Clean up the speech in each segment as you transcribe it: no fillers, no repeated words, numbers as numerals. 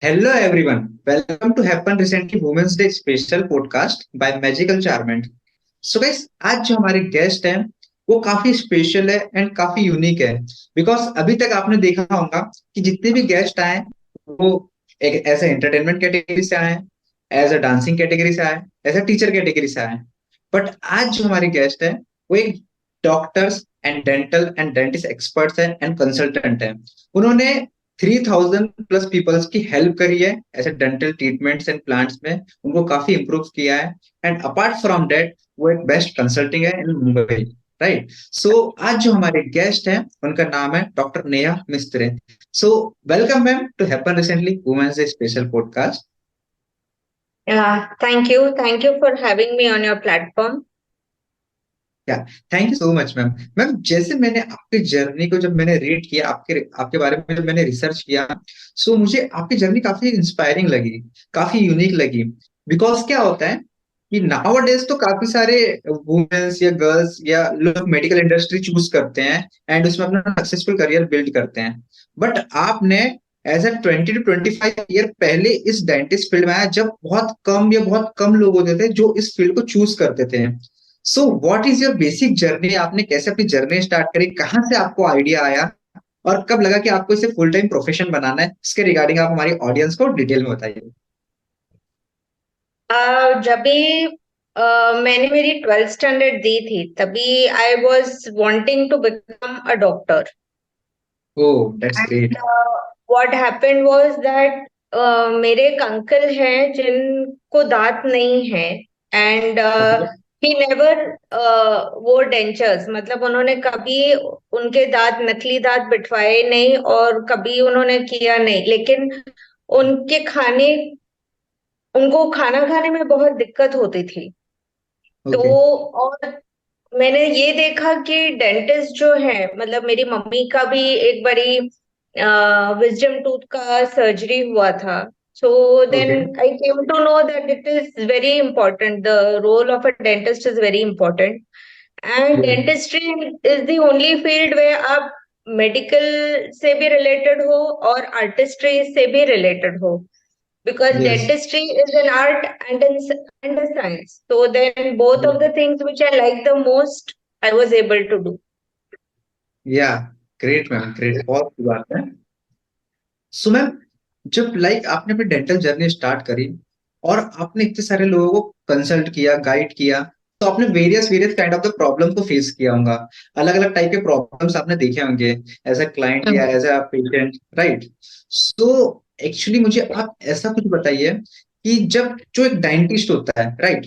Hello everyone, welcome to Happen Recently Women's Day special podcast by Magical Charment. So guys, आज जो हमारे guest हैं वो काफी स्पेशल है एंड काफी यूनिक है बिकॉज अभी तक आपने देखा होगा कि जितने भी गेस्ट आए वो एक ऐसे एंटरटेनमेंट कैटेगरी से आए, एज अ डांसिंग कैटेगरी से आए, एज अ टीचर कैटेगरी से आए। बट आज जो हमारे गेस्ट है वो एक doctors and dental and dentist experts हैं एंड कंसल्टेंट हैं। उन्होंने 3000 प्लस पीपल्स की हेल्प करी है ऐसे डेंटल ट्रीटमेंट्स एंड प्लांट्स में, उनको काफी इंप्रूव किया है। एंड अपार्ट फ्रॉम दैट वो एक बेस्ट कंसल्टिंग है इन मुंबई, राइट। सो आज जो हमारे गेस्ट हैं उनका नाम है doctor Neha Mistry. So welcome ma'am to happen recently women's day special podcast. Yeah, thank you for having me on your platform. या thank you so much ma'am. Ma'am जैसे मैंने आपकी जर्नी को जब मैंने रीड किया, आपके आपके बारे में जब मैंने रिसर्च किया, सो मुझे आपकी जर्नी काफी इंस्पायरिंग लगी, काफी यूनिक लगी। बिकॉज क्या होता है कि नाउ डेज तो काफी सारे वुमेन्स या गर्ल्स या लोग मेडिकल इंडस्ट्री चूज करते हैं एंड उसमें अपना सक्सेसफुल करियर बिल्ड करते हैं। बट आपने एज अ 20 to 25 ईयर पहले इस डेंटिस्ट फील्ड में आया, जब बहुत कम या बहुत कम लोग होते थे जो इस फील्ड को चूज करते थे। So what is your basic journey? आपने कैसे अपनी जर्नी स्टार्ट करी, कहाँ से आपको आइडिया आया और कब लगा कि आपको इसे फुल टाइम प्रोफेशन बनाना है? इसके रिगार्डिंग आप हमारी ऑडियंस को डिटेल में बताइए। जब भी मैंने मेरी 12th स्टैंडर्ड दी थी तभी I was wanting to become a doctor. Oh that's and great. What happened was that मेरे एक अंकल हैं जिनको दांत नहीं है। And okay. ही नेवर वो डेंचर्स, मतलब उन्होंने कभी उनके दांत नकली दांत बिठवाए नहीं और कभी उन्होंने किया नहीं, लेकिन उनके खाने उनको खाना खाने में बहुत दिक्कत होती थी। तो ओके। और मैंने ये देखा कि डेंटिस्ट जो है, मतलब मेरी मम्मी का भी एक बारी विजडम टूथ का सर्जरी हुआ था। So then okay. I came to know that it is very important, the role of a dentist is very important. And dentistry is the only field way आप medical से भी related हो और artistry से भी related हो, because yes. dentistry is an art and a science. So then both of the things which I like the most, I was able to do. या great ma'am, great, बहुत अच्छी बात है। सो मैम, जब like आपने अपनी dental journey start करी और आपने इतने सारे लोगों को कंसल्ट किया, गाइड किया, तो आपने various various kind of the problem को फेस किया होगा। अलग अलग टाइप के प्रॉब्लम्स आपने देखे होंगे एज अ क्लाइंट या as a patient, right. So actually मुझे आप ऐसा कुछ बताइए कि जब जो एक डेंटिस्ट होता है, राइट,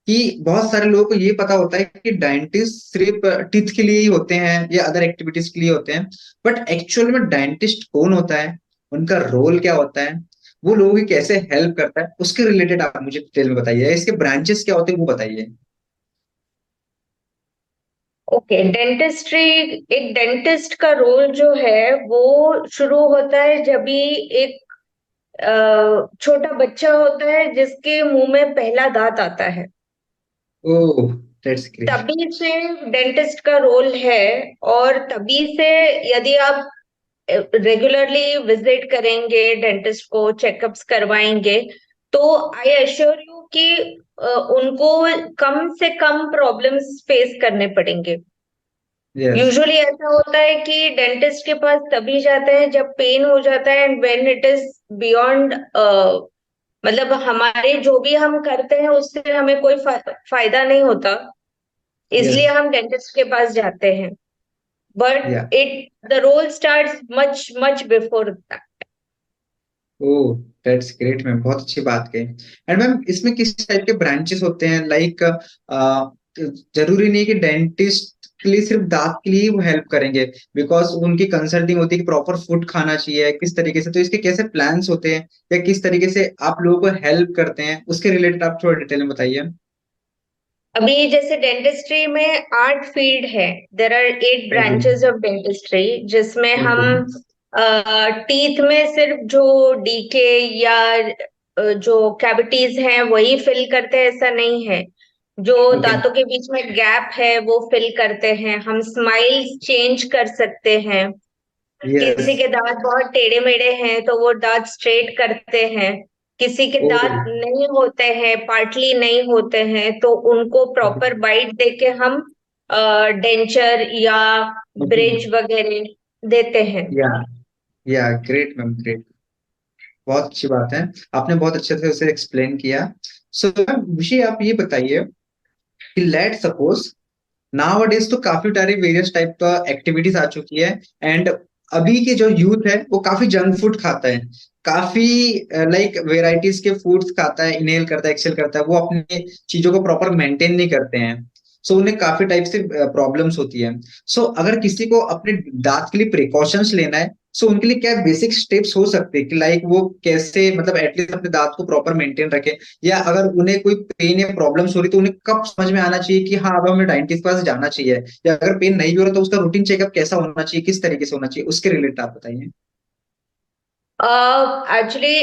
कि बहुत सारे लोगों को ये पता होता है कि डेंटिस्ट सिर्फ टीथ के लिए ही होते हैं या अदर एक्टिविटीज के लिए होते हैं। बट एक्चुअल में डेंटिस्ट कौन होता है, उनका रोल क्या होता है, वो लोगों की कैसे हेल्प करता है, उसके रिलेटेड आप मुझे डिटेल में बताइए। इसके ब्रांचेस क्या होते हैं वो बताइए। ओके, डेंटिस्ट्री, एक डेंटिस्ट का रोल जो है वो शुरू होता है जब भी एक छोटा बच्चा होता है जिसके मुंह में पहला दांत आता है। ओह दैट्स ग्रेट। तभी से डेंटिस्ट का रोल है। और तभी से यदि आप रेगुलरली विजिट करेंगे डेंटिस्ट को, चेकअप्स करवाएंगे, तो आई एश्योर यू कि उनको कम से कम प्रॉब्लम्स फेस करने पड़ेंगे। यस। यूजुअली ऐसा होता है कि डेंटिस्ट के पास तभी जाते हैं जब पेन हो जाता है, and when it is beyond, मतलब हमारे जो भी हम करते हैं उससे हमें कोई फायदा नहीं होता, यस। इसलिए हम डेंटिस्ट के पास जाते हैं। But yeah. The role starts much much before. Oh that's great ma'am, बहुत अच्छी बात कही। एंड मैम इसमें किस टाइप के ब्रांचेस होते हैं? लाइक जरूरी नहीं कि डेंटिस्ट के लिए सिर्फ दांत के लिए ही वो हेल्प करेंगे, बिकॉज उनकी कंसल्टिंग होती है कि प्रॉपर फूड खाना चाहिए किस तरीके से, तो इसके कैसे प्लान्स होते हैं या किस तरीके से आप लोगों को हेल्प करते हैं, उसके रिलेटेड आप थोड़ा डिटेल में बताइए। अभी जैसे डेंटिस्ट्री में 8 फील्ड है, there are 8 branches of dentistry, जिसमें ओके। हम टीथ में सिर्फ जो डीके या जो कैविटीज हैं वही फिल करते हैं, ऐसा नहीं है। जो ओके। दांतों के बीच में गैप है वो फिल करते हैं, हम स्माइल्स चेंज कर सकते हैं। यस। किसी के दांत बहुत टेढ़े मेढ़े हैं तो वो दांत स्ट्रेट करते हैं, किसी के ओ। दांत नहीं होते हैं, पार्टली नहीं होते हैं, तो उनको प्रॉपर बाइट देके हम डेंचर या ओके। ब्रिज वगैरह देते हैं। या या ग्रेट मैम, ग्रेट। बहुत अच्छी बात है, आपने बहुत अच्छे से उसे एक्सप्लेन किया। सो मैम मुझे आप ये बताइए कि लेट सपोज नाउ डेज तो काफी सारी वेरियस टाइप का एक्टिविटीज आ चुकी है, एंड अभी के जो यूथ है वो काफी जंक फूड खाता है, काफी लाइक वेराइटीज के फूड्स खाता है, इनहेल करता है, एक्सेल करता है, वो अपनी चीजों को प्रॉपर मेंटेन नहीं करते हैं। सो उन्हें काफी टाइप से प्रॉब्लम्स होती है। सो अगर किसी को अपने दांत के लिए प्रिकॉशंस लेना है, सो उनके लिए क्या बेसिक स्टेप्स हो सकते हैं कि लाइक वो कैसे मतलब एटलीस्ट अपने दांत को प्रॉपर मेंटेन रखे, या अगर उन्हें कोई पेन या प्रॉब्लम्स हो रही तो उन्हें कब समझ में आना चाहिए कि हाँ अब हमें डेंटिस्ट के पास जाना चाहिए, या अगर पेन नहीं भी हो रहा तो उसका रूटीन चेकअप कैसा होना चाहिए, किस तरीके से होना चाहिए, उसके रिलेटेड आप बताइए। एक्चुअली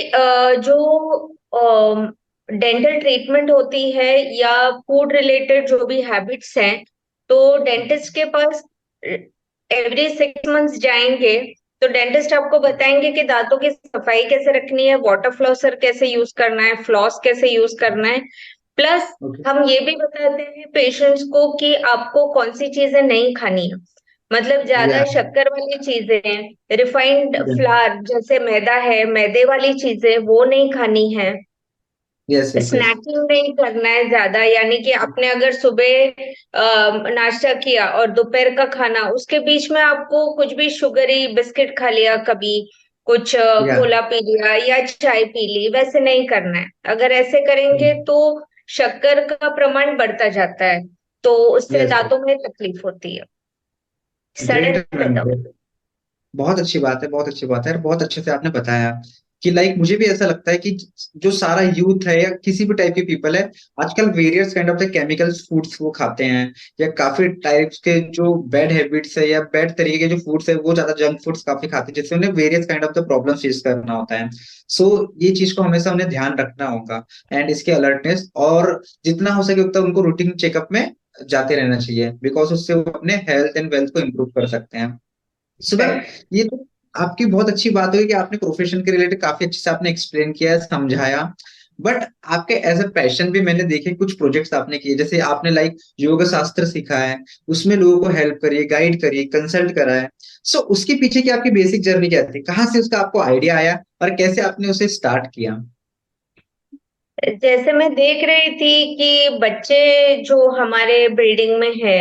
जो डेंटल ट्रीटमेंट होती है या फूड रिलेटेड जो भी हैबिट्स हैं, तो डेंटिस्ट के पास एवरी 6 मंथ्स जाएंगे तो डेंटिस्ट आपको बताएंगे कि दांतों की सफाई कैसे रखनी है, वाटर फ्लॉसर कैसे यूज करना है, फ्लॉस कैसे यूज करना है। Plus okay. हम ये भी बताते हैं पेशेंट्स को कि आपको कौन सी चीजें नहीं खानी है, मतलब या ज्यादा शक्कर वाली चीजें, रिफाइंड फ्लावर जैसे मैदा है, मैदे वाली चीजें वो नहीं खानी है। Yes yes yes. स्नैकिंग नहीं करना है ज्यादा, यानी कि आपने अगर सुबह नाश्ता किया और दोपहर का खाना उसके बीच में आपको कुछ भी शुगरी बिस्किट खा लिया, कभी कुछ या कोला पी लिया या चाय पी ली, वैसे नहीं करना है। अगर ऐसे करेंगे तो शक्कर का प्रमाण बढ़ता जाता है, तो उससे यस। दांतों में तकलीफ होती है, ग्रेट सड़न मैम, पैदा होती बहुत अच्छी बात है, बहुत अच्छी बात है, और बहुत अच्छे से आपने बताया कि लाइक मुझे भी ऐसा लगता है कि जो सारा यूथ है या किसी भी टाइप के पीपल है, आजकल various kind of the chemicals foods वो खाते हैं, या काफी टाइप्स के जो बैड हैबिट्स है या बैड तरीके के जो फूड्स है वो ज्यादा जंक फूड्स काफी खाते हैं, जिससे उन्हें various kind of the problem face करना होता है। सो ये चीज को हमेशा उन्हें ध्यान रखना होगा, एंड इसके अलर्टनेस, और जितना हो सके उतना उनको रूटीन चेकअप में जाते रहना चाहिए, बिकॉज उससे वो अपने हेल्थ एंड वेल्थ को इम्प्रूव कर सकते हैं। सो है। मैम ये तो आपकी बहुत अच्छी बात हुई कि आपने प्रोफेशन के रिलेटेड काफी अच्छे से आपने एक्सप्लेन किया है, समझाया। बट आपके एज अ पैशन भी मैंने देखे कुछ प्रोजेक्ट्स आपने किए, जैसे आपने लाइक योग शास्त्र सीखा है, उसमें लोगों को हेल्प करिए, गाइड करिए, कंसल्ट करा है। सो उसके पीछे की आपकी बेसिक जर्नी क्या थी, कहाँ से उसका आपको आइडिया आया और कैसे आपने उसे स्टार्ट किया? जैसे मैं देख रही थी कि बच्चे जो हमारे बिल्डिंग में है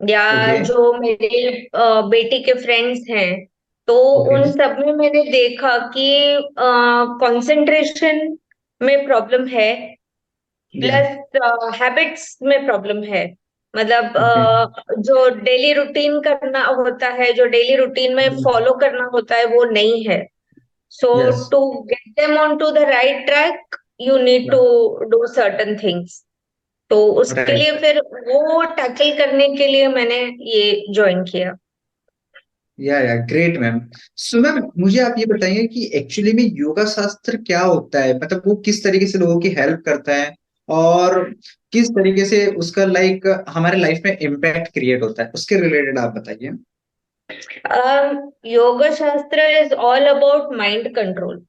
या ओके। जो मेरे बेटी के फ्रेंड्स हैं, तो ओके। उन सब में मैंने देखा कि कंसंट्रेशन में प्रॉब्लम है, या। प्लस हैबिट्स में प्रॉब्लम है। मतलब ओके। जो डेली रूटीन करना होता है, जो डेली रूटीन में फॉलो करना होता है, वो नहीं है। So yes. to get them onto the right track, you need to do certain things. तो उसके राइट। लिए फिर वो टैकल करने के लिए मैंने ये ज्वाइन किया। या ग्रेट मैम। सो मैम मुझे आप ये बताइए कि एक्चुअली में योगा शास्त्र क्या होता है, मतलब वो किस तरीके से लोगों की हेल्प करता है, और किस तरीके से उसका लाइक हमारे लाइफ में इम्पैक्ट क्रिएट होता है, उसके रिलेटेड आप बताइए। योग शास्त्र is all about mind control,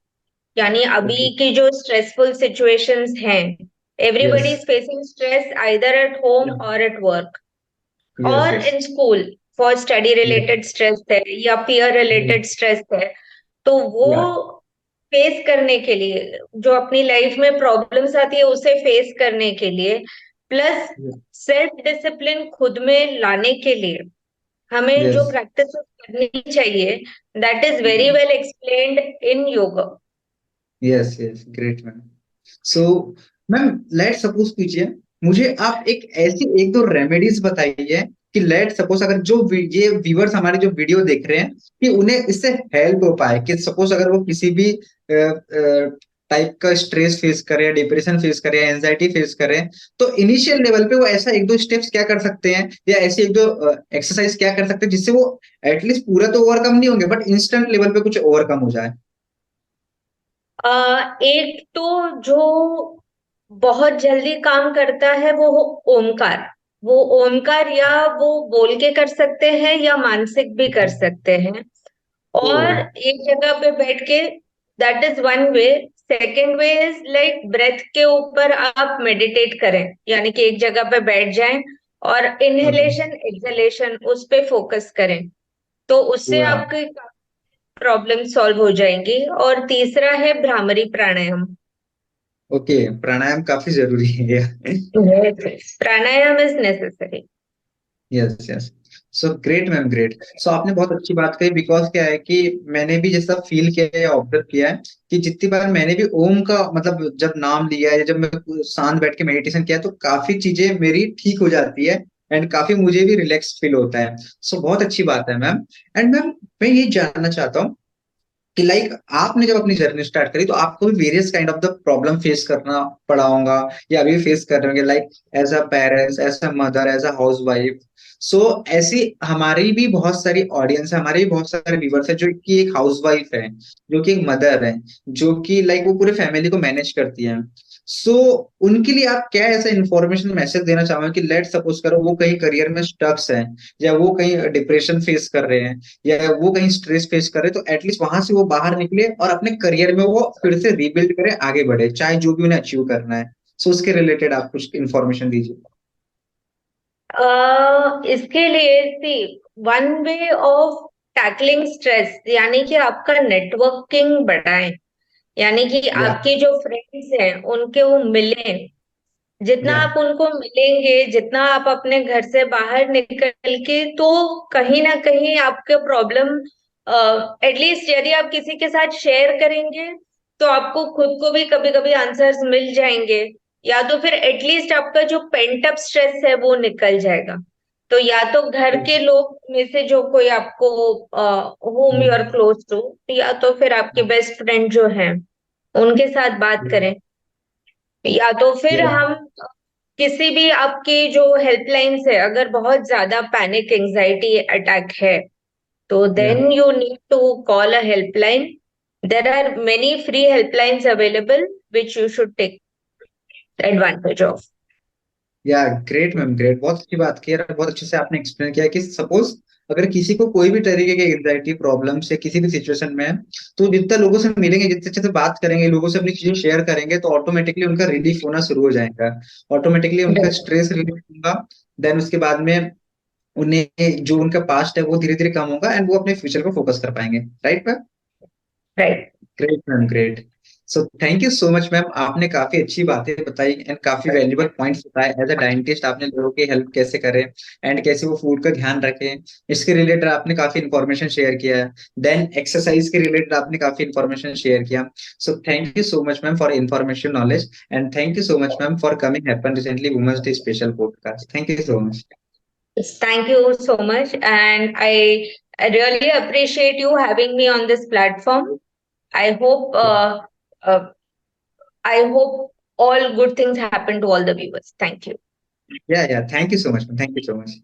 यानी ओके। अभी की जो स्ट्रेसफुल सिचुएशंस हैं, everybody yes. Is facing stress either at home और एट वर्क यस। और yes. In school. For study related stress है या पीयर रिलेटेड स्ट्रेस है, तो वो या। फेस करने के लिए, जो अपनी लाइफ में प्रॉब्लम्स आती है उसे फेस करने के लिए, प्लस सेल्फ डिसिप्लिन खुद में लाने के लिए हमें जो यस। प्रैक्टिस करनी चाहिए, that is very well explained in yoga. Yes yes great ma'am. So ma'am let suppose कीजिए, मुझे आप एक ऐसी एक दो रेमेडीज बताइए कि लेट सपोज अगर जो ये व्यूअर्स हमारे जो वीडियो देख रहे हैं कि उन्हें इससे हेल्प हो पाए, कि सपोज अगर वो किसी भी टाइप का स्ट्रेस फेस करे, डिप्रेशन फेस करे, एंजाइटी फेस करे, तो इनिशियल लेवल पे वो ऐसा एक दो स्टेप्स क्या कर सकते हैं, या ऐसी एक दो एक्सरसाइज क्या कर सकते हैं जिससे वो एटलीस्ट पूरा तो ओवरकम नहीं होंगे बट इंस्टेंट लेवल पे कुछ ओवरकम हो जाए। एक तो जो बहुत जल्दी काम करता है वो ओमकार। वो ओमकार या वो बोल के कर सकते हैं या मानसिक भी कर सकते हैं। ओ और एक जगह पे बैठ के, that is one way. Second way is like breath के ऊपर आप मेडिटेट करें, यानी कि एक जगह पे बैठ जाएं और ओके। इनहेलेशन एक्सहेलेशन उस पे फोकस करें, तो उससे वाह। आपकी प्रॉब्लम सॉल्व हो जाएंगी। और तीसरा है भ्रामरी प्राणायाम। ओके, प्राणायाम काफी जरूरी है। Pranayama is necessary. Yes yes. So great ma'am, great. So आपने बहुत अच्छी बात कही, बिकॉज क्या है कि मैंने भी जैसा फील किया है, ऑब्जर्व किया है कि जितनी बार मैंने भी ओम का मतलब जब नाम लिया है, जब मैं शांत बैठ के मेडिटेशन किया है, तो काफी चीजें मेरी ठीक हो जाती है एंड काफी मुझे भी रिलैक्स फील होता है। सो बहुत अच्छी बात है मैम। एंड मैम, मैं ये जानना चाहता हूँ कि लाइक आपने जब अपनी जर्नी स्टार्ट करी तो आपको भी various kind of the problem face करना पड़ा होगा, या अभी फेस कर रहे होंगे, like as a parents, as a mother, as a housewife. So ऐसी हमारी भी बहुत सारी ऑडियंस है, हमारे भी बहुत सारे व्यूवर्स है जो कि एक हाउस वाइफ है, जो कि एक मदर है, जो कि लाइक वो पूरे फैमिली को मैनेज करती है। सो उनके लिए आप क्या ऐसा इंफॉर्मेशन मैसेज देना चाहोगे कि लेट सपोज करो वो कहीं करियर में स्टक्स है, या वो कहीं डिप्रेशन फेस कर रहे हैं, या वो कहीं स्ट्रेस फेस करे, तो एटलीस्ट वहां से वो बाहर निकले और अपने करियर में वो फिर से रीबिल्ड करे, आगे बढ़े, चाहे जो भी उन्हें अचीव करना है। सो उसके रिलेटेड आप कुछ इन्फॉर्मेशन दीजिए। इसके लिए see, one way of tackling stress यानी कि आपका नेटवर्किंग बढ़ाएं, यानी कि या आपके जो फ्रेंड्स हैं उनके वो मिलें। जितना या आप उनको मिलेंगे, जितना आप अपने घर से बाहर निकल के, तो कहीं ना कहीं आपके प्रॉब्लम, एटलीस्ट यदि आप किसी के साथ शेयर करेंगे तो आपको खुद को भी कभी कभी आंसर्स मिल जाएंगे, या तो फिर एटलीस्ट आपका जो पेंट अप स्ट्रेस है वो निकल जाएगा। तो या तो घर के लोग में से जो कोई आपको, whom you are close to, या तो फिर आपके बेस्ट फ्रेंड जो हैं उनके साथ बात करें, या तो फिर या हम किसी भी आपकी जो हेल्पलाइंस है, अगर बहुत ज्यादा पैनिक एंजाइटी अटैक है तो yeah then you need to call a helpline. There are many free helplines available which you should take advantage of. Yeah great ma'am, great, बहुत अच्छी बात की है, बहुत अच्छे से आपने एक्सप्लेन किया कि सपोज अगर किसी को कोई भी तरीके की एंजाइटी प्रॉब्लम से किसी भी सिचुएशन में है, तो जितना लोगों से मिलेंगे, जितने अच्छे से बात करेंगे, लोगों से अपनी चीजें शेयर करेंगे, तो ऑटोमेटिकली उनका रिलीफ होना शुरू हो जाएगा, ऑटोमेटिकली उनका स्ट्रेस रिलीफ होगा। देन उसके बाद में उन्हें जो उनका पास्ट है वो धीरे धीरे कम होगा एंड वो अपने फ्यूचर को फोकस कर पाएंगे। Right ma'am? Right. Great ma'am, great. So thank you so much ma'am, आपने काफी अच्छी बातें बताई एंड काफी वैल्यूबल पॉइंट्स बताए। एज अ डाइटिस्ट आपने लोगों की हेल्प कैसे करें एंड कैसे वो फूड का ध्यान रखें, इसके रिलेटेड आपने काफी इंफॉर्मेशन शेयर किया है। देन एक्सरसाइज के रिलेटेड आपने काफी इंफॉर्मेशन शेयर किया। So thank you so much ma'am for information knowledge, and thank you so much ma'am for coming happen recently women's day special podcast. Thank you so much. Thank you so much, and I really appreciate you having me on this platform. I hope uh, uh, I hope all good things happen to all the viewers. Thank you. या thank you so much ma'am, thank you so much.